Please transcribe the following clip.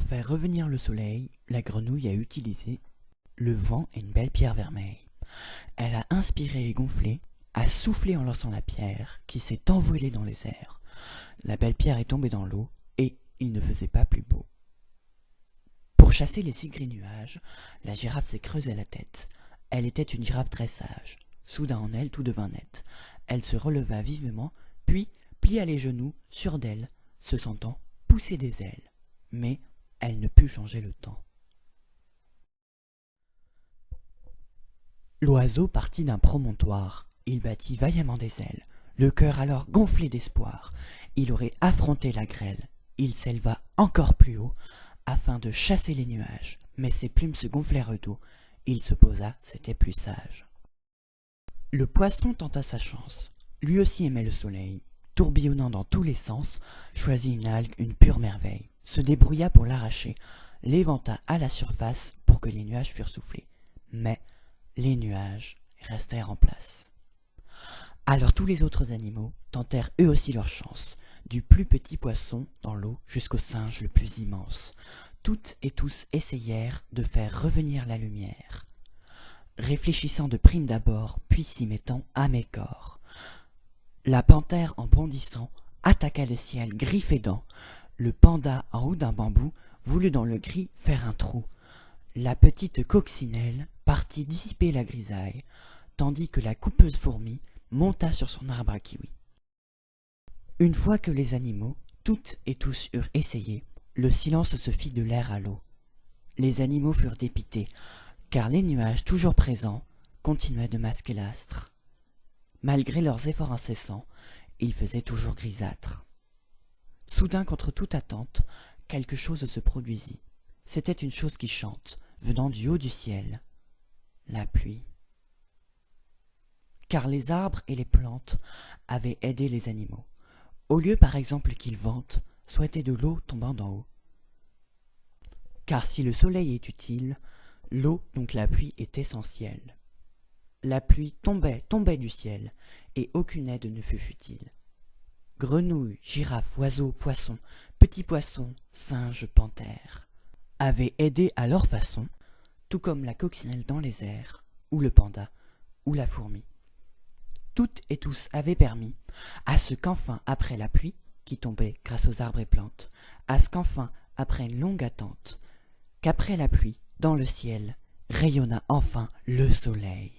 faire revenir le soleil, la grenouille a utilisé le vent et une belle pierre vermeille. Elle a inspiré et gonflé, a soufflé en lançant la pierre, qui s'est envolée dans les airs. La belle pierre est tombée dans l'eau, et il ne faisait pas plus beau. Pour chasser les 6 gris nuages, la girafe s'est creusé la tête. Elle était une girafe très sage. Soudain en elle, tout devint net. Elle se releva vivement, puis plia les genoux, sûre d'elle, se sentant pousser des ailes. Mais elle ne put changer le temps. L'oiseau partit d'un promontoire. Il battit vaillamment des ailes, le cœur alors gonflé d'espoir. Il aurait affronté la grêle. Il s'éleva encore plus haut, afin de chasser les nuages, mais ses plumes se gonflèrent d'eau. Il se posa, c'était plus sage. Le poisson tenta sa chance. Lui aussi aimait le soleil. Tourbillonnant dans tous les sens, choisit une algue, une pure merveille. Se débrouilla pour l'arracher, l'éventa à la surface pour que les nuages fussent soufflés. Mais les nuages restèrent en place. Alors tous les autres animaux tentèrent eux aussi leur chance, du plus petit poisson dans l'eau jusqu'au singe le plus immense. Toutes et tous essayèrent de faire revenir la lumière, réfléchissant de prime d'abord, puis s'y mettant à mes-corps. La panthère en bondissant attaqua le ciel, griffes et dents. Le panda en haut d'un bambou voulut dans le gris faire un trou. La petite coccinelle partit dissiper la grisaille, tandis que la coupeuse fourmi monta sur son arbre à kiwi. Une fois que les animaux, toutes et tous eurent essayé, le silence se fit de l'air à l'eau. Les animaux furent dépités, car les nuages toujours présents continuaient de masquer l'astre. Malgré leurs efforts incessants, il faisait toujours grisâtre. Soudain, contre toute attente, quelque chose se produisit. C'était une chose qui chante, venant du haut du ciel. La pluie. Car les arbres et les plantes avaient aidé les animaux. Au lieu par exemple qu'ils vantent, souhaitaient de l'eau tombant d'en haut. Car si le soleil est utile, l'eau, donc la pluie, est essentielle. La pluie tombait du ciel, et aucune aide ne fut futile. Grenouilles, girafes, oiseaux, poissons, petits poissons, singes, panthères, avaient aidé à leur façon, tout comme la coccinelle dans les airs, ou le panda, ou la fourmi. Toutes et tous avaient permis à ce qu'enfin, après la pluie, qui tombait grâce aux arbres et plantes, à ce qu'enfin, après une longue attente, qu'après la pluie, dans le ciel, rayonna enfin le soleil.